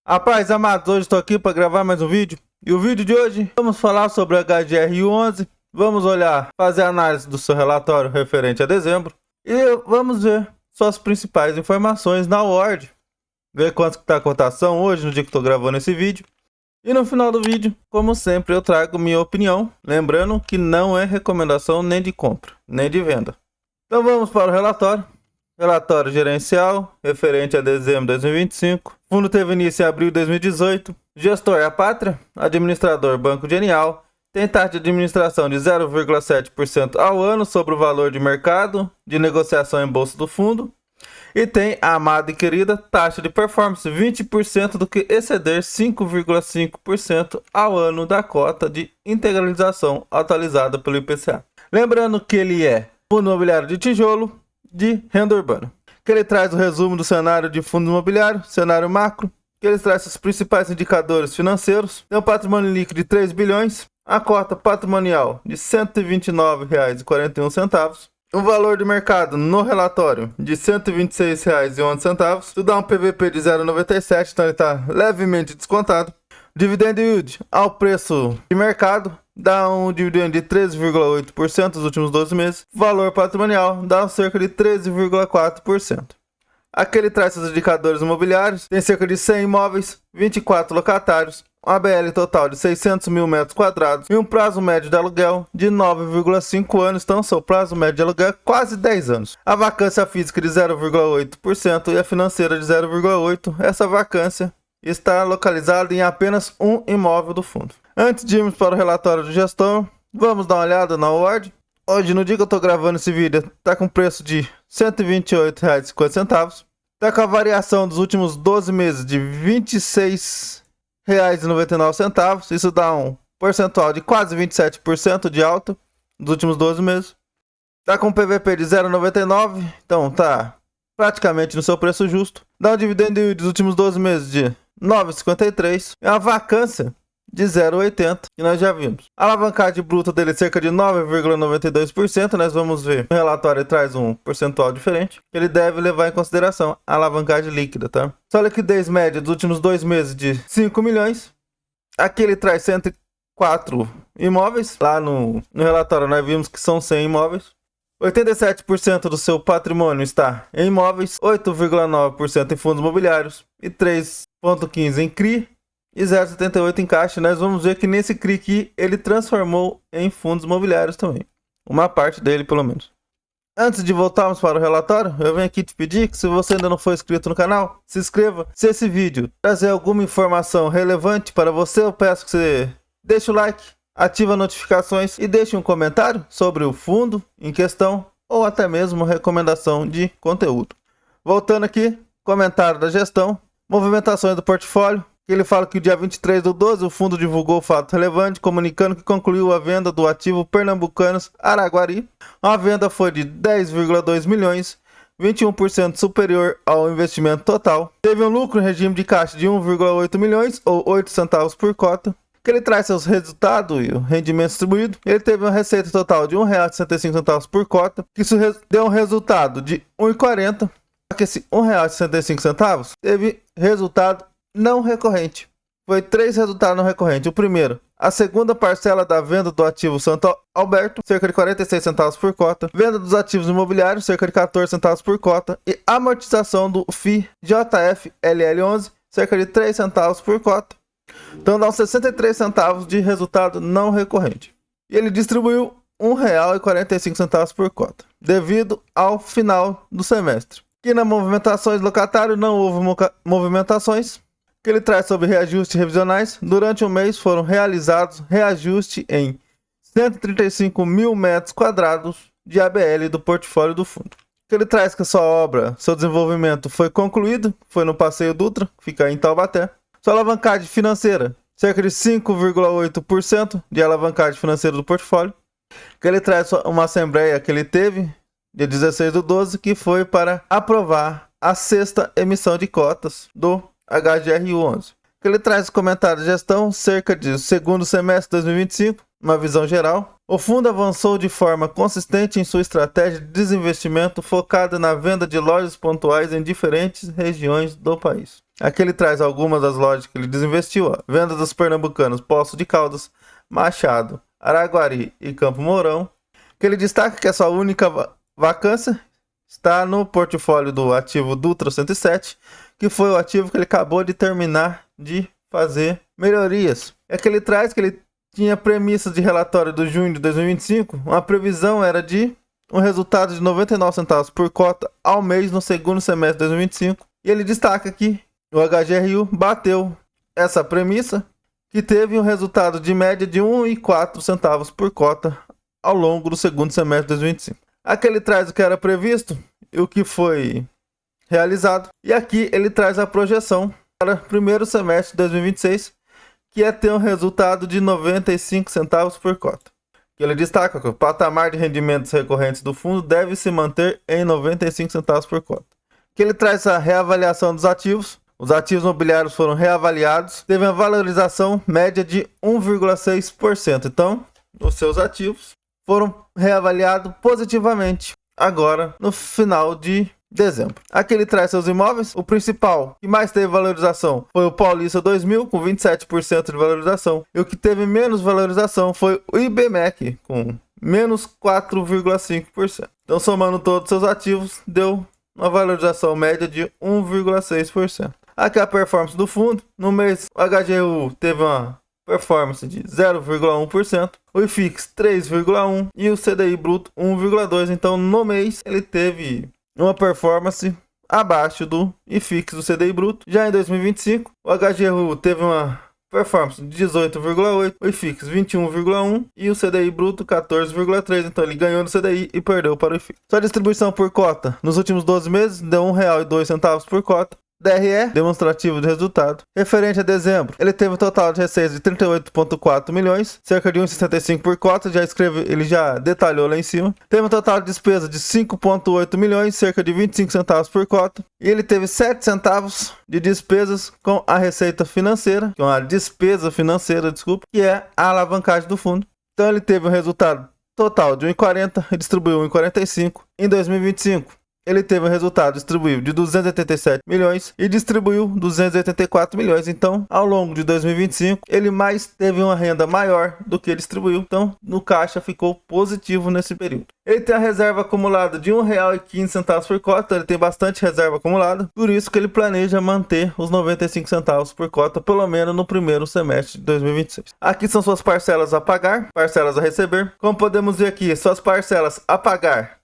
Rapaz, amados, hoje estou aqui para gravar mais um vídeo. E o vídeo de hoje, vamos falar sobre o HGR11. Vamos olhar, fazer a análise do seu relatório referente a dezembro. E vamos ver suas principais informações na Word. Ver quanto está a cotação hoje, no dia que estou gravando esse vídeo. E no final do vídeo, como sempre, eu trago minha opinião. Lembrando que não é recomendação nem de compra, nem de venda. Então vamos para o relatório. Relatório gerencial, referente a dezembro de 2025. Fundo teve início em abril de 2018. Gestor é a Pátria. Administrador Banco Genial. Tem taxa de administração de 0,7% ao ano sobre o valor de mercado de negociação em bolsa do fundo. E tem a amada e querida taxa de performance 20% do que exceder 5,5% ao ano da cota de integralização atualizada pelo IPCA. Lembrando que ele é fundo imobiliário de tijolo de renda urbana. Que ele traz o resumo do cenário de fundo imobiliário, cenário macro. Que ele traz os principais indicadores financeiros. Tem um patrimônio líquido de 3 bilhões. A cota patrimonial de R$ 129,41. O valor de mercado no relatório de R$ 126,11. Isso dá um PVP de 0,97, então ele está levemente descontado. Dividend yield ao preço de mercado dá um dividendo de 13,8% nos últimos 12 meses. Valor patrimonial dá cerca de 13,4%. Aqui ele traz os indicadores imobiliários. Tem cerca de 100 imóveis, 24 locatários, uma ABL total de 600 mil metros quadrados e um prazo médio de aluguel de 9,5 anos. Então, seu prazo médio de aluguel é quase 10 anos. A vacância física de 0,8% e a financeira de 0,8%. Essa vacância está localizada em apenas um imóvel do fundo. Antes de irmos para o relatório de gestão, vamos dar uma olhada na Word. Hoje, no dia que eu estou gravando esse vídeo, está com preço de R$ 128,50. Está com a variação dos últimos 12 meses de R$ 26,99. Isso dá um percentual de quase 27% de alta nos últimos 12 meses. Está com um PVP de 0,99. Então está praticamente no seu preço justo. Dá um dividendo dos últimos 12 meses de 9,53 e uma vacância de 0,80, que nós já vimos. A alavancagem bruta dele é cerca de 9,92%. Nós vamos ver. O relatório traz um percentual diferente, que ele deve levar em consideração a alavancagem líquida, tá? Só liquidez média dos últimos 2 meses de 5 milhões. Aqui ele traz 104 imóveis. Lá no relatório nós vimos que são 100 imóveis. 87% do seu patrimônio está em imóveis, 8,9% em fundos imobiliários e 3,15% em CRI e 0,78% em caixa. Nós vamos ver que nesse CRI aqui ele transformou em fundos imobiliários também. Uma parte dele, pelo menos. Antes de voltarmos para o relatório, eu venho aqui te pedir que, se você ainda não for inscrito no canal, se inscreva. Se esse vídeo trazer alguma informação relevante para você, eu peço que você deixe o like, ative as notificações e deixe um comentário sobre o fundo em questão ou até mesmo recomendação de conteúdo. Voltando aqui, comentário da gestão, movimentações do portfólio. Ele fala que no dia 23/12 o fundo divulgou o fato relevante, comunicando que concluiu a venda do ativo Pernambucanos Araguari. A venda foi de 10,2 milhões, 21% superior ao investimento total. Teve um lucro em regime de caixa de 1,8 milhões ou 8 centavos por cota. Que ele traz seus resultados e o rendimento distribuído. Ele teve uma receita total de R$ 1,65 por cota, que isso deu um resultado de R$ 1,40. Que esse R$ 1,65 teve resultado não recorrente. Foi 3 resultados não recorrentes. O primeiro, a segunda parcela da venda do ativo Santo Alberto, cerca de 46 centavos por cota. Venda dos ativos imobiliários, cerca de 14 centavos por cota. E amortização do FII JFLL11, cerca de 3 centavos por cota. Então dá uns 63 centavos de resultado não recorrente. E ele distribuiu R$ 1,45 por cota, devido ao final do semestre. Que nas movimentações locatário não houve movimentações. Que ele traz sobre reajustes revisionais. Durante o mês foram realizados reajuste em 135 mil metros quadrados de ABL do portfólio do fundo. Que ele traz que a sua obra, seu desenvolvimento foi concluído, foi no Passeio Dutra, que fica em Taubaté. Sua alavancagem financeira, cerca de 5,8% de alavancagem financeira do portfólio. Que ele traz uma assembleia que ele teve, dia 16/12, que foi para aprovar a 6ª emissão de cotas do HGR11. Que ele traz comentários de gestão, cerca de segundo semestre de 2025, uma visão geral. O fundo avançou de forma consistente em sua estratégia de desinvestimento focada na venda de lojas pontuais em diferentes regiões do país. Aqui ele traz algumas das lojas que ele desinvestiu. Ó. Venda dos pernambucanos, Poço de Caldas, Machado, Araguari e Campo Mourão. Que ele destaca que a sua única vacância está no portfólio do ativo Dutra 107, que foi o ativo que ele acabou de terminar de fazer melhorias. É que ele traz que ele tinha premissas de relatório do junho de 2025, uma previsão era de um resultado de 99 centavos por cota ao mês no segundo semestre de 2025. E ele destaca que o HGRU bateu essa premissa, que teve um resultado de média de 1,04 centavos por cota ao longo do segundo semestre de 2025. Aqui ele traz o que era previsto e o que foi realizado. E aqui ele traz a projeção para o primeiro semestre de 2026, que é ter um resultado de 95 centavos por cota. Que ele destaca que o patamar de rendimentos recorrentes do fundo deve se manter em 95 centavos por cota. Que ele traz a reavaliação dos ativos. Os ativos imobiliários foram reavaliados, teve uma valorização média de 1,6%. Então, os seus ativos foram reavaliados positivamente agora no final de dezembro. Aqui ele traz seus imóveis. O principal que mais teve valorização foi o Paulista 2000, com 27% de valorização. E o que teve menos valorização foi o IBMEC, com menos 4,5%. Então, somando todos os seus ativos, deu uma valorização média de 1,6%. Aqui a performance do fundo. No mês, o HGU teve uma performance de 0,1%, o IFIX 3,1% e o CDI bruto 1,2%. Então, no mês, ele teve uma performance abaixo do IFIX do CDI bruto. Já em 2025, o HGRU teve uma performance de 18,8%, o IFIX 21,1% e o CDI bruto 14,3%. Então ele ganhou no CDI e perdeu para o IFIX. Sua distribuição por cota nos últimos 12 meses deu R$ 1,02 por cota. DRE, demonstrativo de resultado. Referente a dezembro, ele teve um total de receitas de 38,4 milhões, cerca de 1,65 por cota, ele já detalhou lá em cima. Teve um total de despesa de 5,8 milhões, cerca de 25 centavos por cota. E ele teve 7 centavos de despesas com a receita financeira, com a despesa financeira, desculpa, que é a alavancagem do fundo. Então ele teve um resultado total de 1,40 e distribuiu 1,45 em 2025. Ele teve um resultado distribuído de 287 milhões e distribuiu 284 milhões. Então, ao longo de 2025, ele mais teve uma renda maior do que distribuiu. Então, no caixa ficou positivo nesse período. Ele tem a reserva acumulada de R$ 1,15 por cota. Ele tem bastante reserva acumulada. Por isso que ele planeja manter os 95 centavos por cota, pelo menos no primeiro semestre de 2026. Aqui são suas parcelas a pagar, parcelas a receber. Como podemos ver aqui, suas parcelas a pagar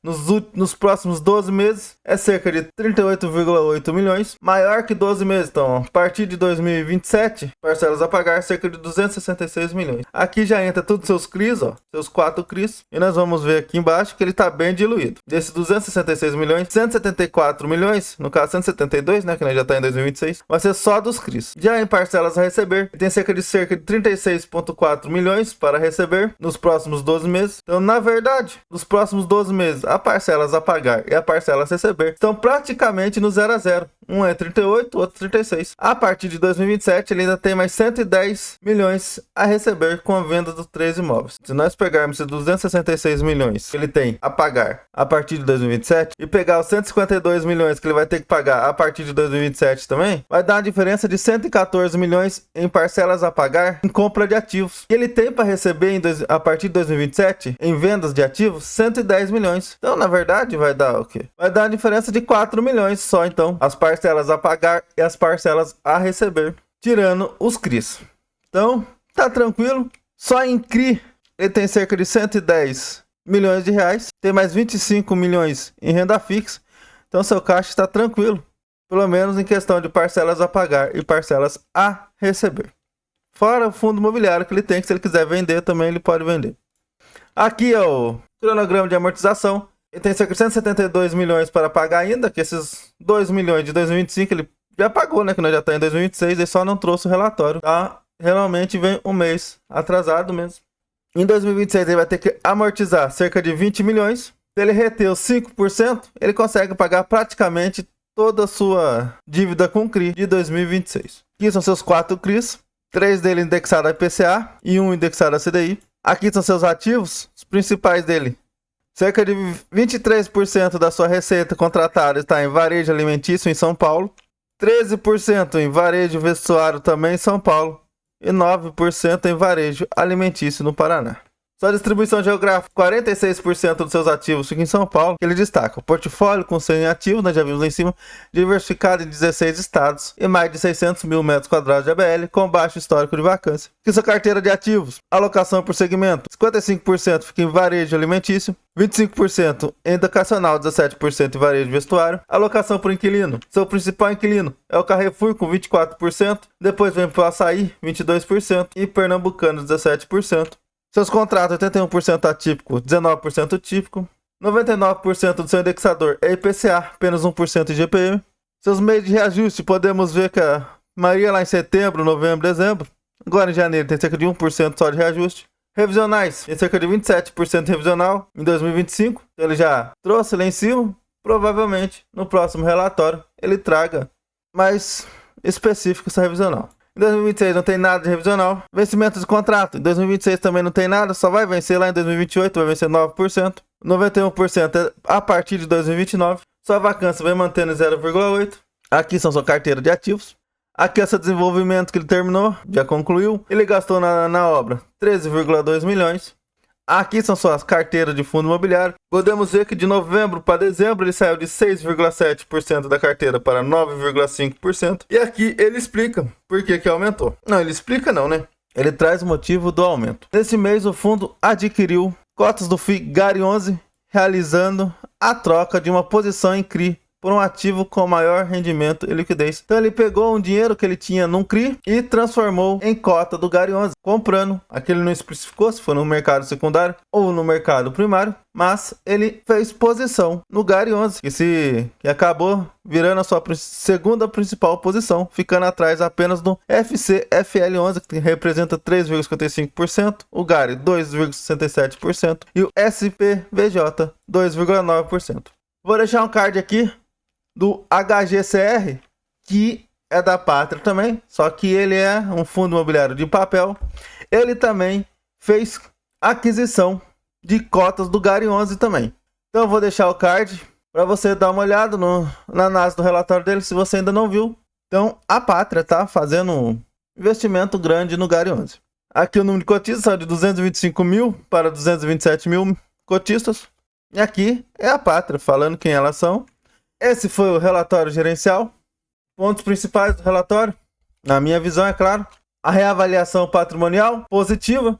nos próximos 12 meses é cerca de 38,8 milhões, maior que 12 meses. Então, a partir de 2027, parcelas a pagar cerca de 266 milhões. Aqui já entra todos os seus CRIs, ó, seus 4 CRIs, e nós vamos ver aqui embaixo que ele está bem diluído. Desses 266 milhões, 174 milhões, no caso 172, né, que nós já está em 2026, vai ser só dos CRIs. Já em parcelas a receber, tem cerca de 36,4 milhões para receber nos próximos 12 meses. Então, na verdade, nos próximos 12 meses, a parcelas a pagar e a parcela a receber estão praticamente no 0 a 0. Um é 38, o outro 36. A partir de 2027, ele ainda tem mais 110 milhões a receber com a venda dos 3 imóveis. Se nós pegarmos esses 266 milhões que ele tem a pagar a partir de 2027 e pegar os 152 milhões que ele vai ter que pagar a partir de 2027 também, vai dar uma diferença de 114 milhões em parcelas a pagar em compra de ativos. E ele tem para receber a partir de 2027 em vendas de ativos 110 milhões. Então, na verdade, vai dar o quê? Vai dar uma diferença de 4 milhões só, então, as parcelas a pagar e as parcelas a receber, tirando os CRIs. Então, tá tranquilo. Só em CRI, ele tem cerca de 110 milhões de reais, tem mais 25 milhões em renda fixa. Então, seu caixa está tranquilo, pelo menos em questão de parcelas a pagar e parcelas a receber. Fora o fundo imobiliário que ele tem, que se ele quiser vender também, ele pode vender. Aqui é o cronograma de amortização. Ele tem cerca de 172 milhões para pagar ainda, que esses 2 milhões de 2025 ele já pagou, né? Que nós já está em 2026, ele só não trouxe o relatório. Tá? Realmente vem um mês atrasado mesmo. Em 2026 ele vai ter que amortizar cerca de 20 milhões. Se ele reter os 5%, ele consegue pagar praticamente toda a sua dívida com CRI de 2026. Aqui são seus 4 CRIs, 3 dele indexados a IPCA e 1 indexado a CDI. Aqui são seus ativos, os principais dele. Cerca de 23% da sua receita contratada está em varejo alimentício em São Paulo. 13% em varejo vestuário também em São Paulo e 9% em varejo alimentício no Paraná. Sua distribuição geográfica, 46% dos seus ativos fica em São Paulo. Ele destaca o portfólio com 100 ativos, nós já vimos lá em cima, diversificado em 16 estados e mais de 600 mil metros quadrados de ABL, com baixo histórico de vacância. Que sua carteira de ativos, alocação por segmento, 55% fica em varejo alimentício, 25% em educacional, 17% em varejo vestuário. Alocação por inquilino, seu principal inquilino é o Carrefour com 24%, depois vem para o Açaí, 22% e Pernambucano, 17%. Seus contratos, 81% atípico, 19% típico. 99% do seu indexador é IPCA, apenas 1% IGPM. Seus meios de reajuste, podemos ver que a maioria lá em setembro, novembro, dezembro. Agora em janeiro tem cerca de 1% só de reajuste. Revisionais, tem cerca de 27% de revisional em 2025. Ele já trouxe lá em cima. Provavelmente no próximo relatório ele traga mais específico essa revisional. Em 2026 não tem nada de revisional. Vencimento de contrato. Em 2026 também não tem nada. Só vai vencer lá em 2028. Vai vencer 9%. 91% é a partir de 2029. Sua vacância vai mantendo 0,8%. Aqui são sua carteira de ativos. Aqui é seu desenvolvimento que ele terminou. Já concluiu. Ele gastou na obra 13,2 milhões. Aqui são suas carteiras de fundo imobiliário. Podemos ver que de novembro para dezembro ele saiu de 6,7% da carteira para 9,5%. E aqui ele explica por que aumentou. Não, ele explica não, né? Ele traz o motivo do aumento. Nesse mês o fundo adquiriu cotas do FII GARI 11, realizando a troca de uma posição em CRI por um ativo com maior rendimento e liquidez. Então ele pegou um dinheiro que ele tinha num CRI e transformou em cota do GARI 11, comprando. Aqui ele não especificou se foi no mercado secundário ou no mercado primário, mas ele fez posição no GARI 11, que acabou virando a sua segunda principal posição, ficando atrás apenas do FCFL11, que representa 3,55%, o GARI 2,67% e o SPVJ 2,9%. Vou deixar um card aqui do HGCR, que é da Pátria também, só que ele é um fundo imobiliário de papel. Ele também fez aquisição de cotas do GARI 11 também. Então eu vou deixar o card para você dar uma olhada na análise do relatório dele, se você ainda não viu. Então a Pátria está fazendo um investimento grande no GARI 11. Aqui o número de cotistas saiu de 225 mil para 227 mil cotistas. E aqui é a Pátria falando quem elas são. Esse foi o relatório gerencial. Pontos principais do relatório, na minha visão, é claro. A reavaliação patrimonial positiva.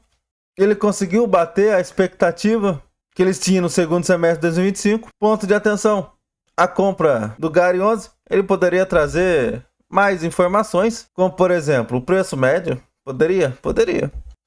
Ele conseguiu bater a expectativa que eles tinham no segundo semestre de 2025. Ponto de atenção: a compra do GARI 11. Ele poderia trazer mais informações, como por exemplo, o preço médio. Poderia.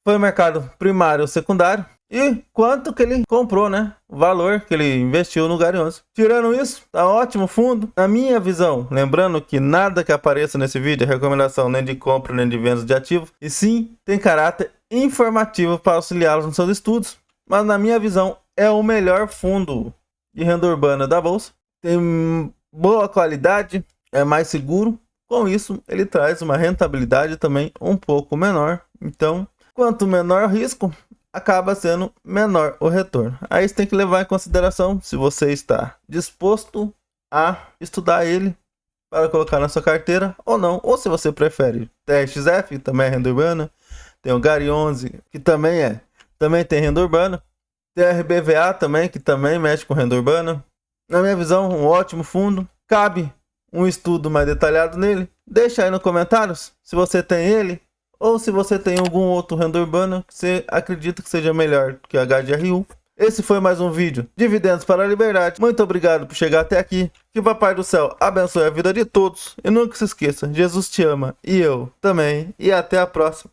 Foi o mercado primário ou secundário. E quanto que ele comprou, né? O valor que ele investiu no GARI 11. Tirando isso, tá ótimo fundo. Na minha visão, lembrando que nada que apareça nesse vídeo é recomendação nem de compra nem de venda de ativo. E sim, tem caráter informativo para auxiliá-los nos seus estudos. Mas na minha visão, é o melhor fundo de renda urbana da Bolsa. Tem boa qualidade, é mais seguro. Com isso, ele traz uma rentabilidade também um pouco menor. Então, quanto menor o risco, acaba sendo menor o retorno. Aí você tem que levar em consideração se você está disposto a estudar ele para colocar na sua carteira ou não. Ou se você prefere TRXF, que também é renda urbana. Tem o GARI 11, que também tem renda urbana. TRBVA também, que também mexe com renda urbana. Na minha visão, um ótimo fundo. Cabe um estudo mais detalhado nele. Deixa aí nos comentários se você tem ele, ou se você tem algum outro renda urbana que você acredita que seja melhor que a HGRU. Esse foi mais um vídeo Dividendos para a Liberdade. Muito obrigado por chegar até aqui. Que o Papai do Céu abençoe a vida de todos. E nunca se esqueça, Jesus te ama e eu também. E até a próxima.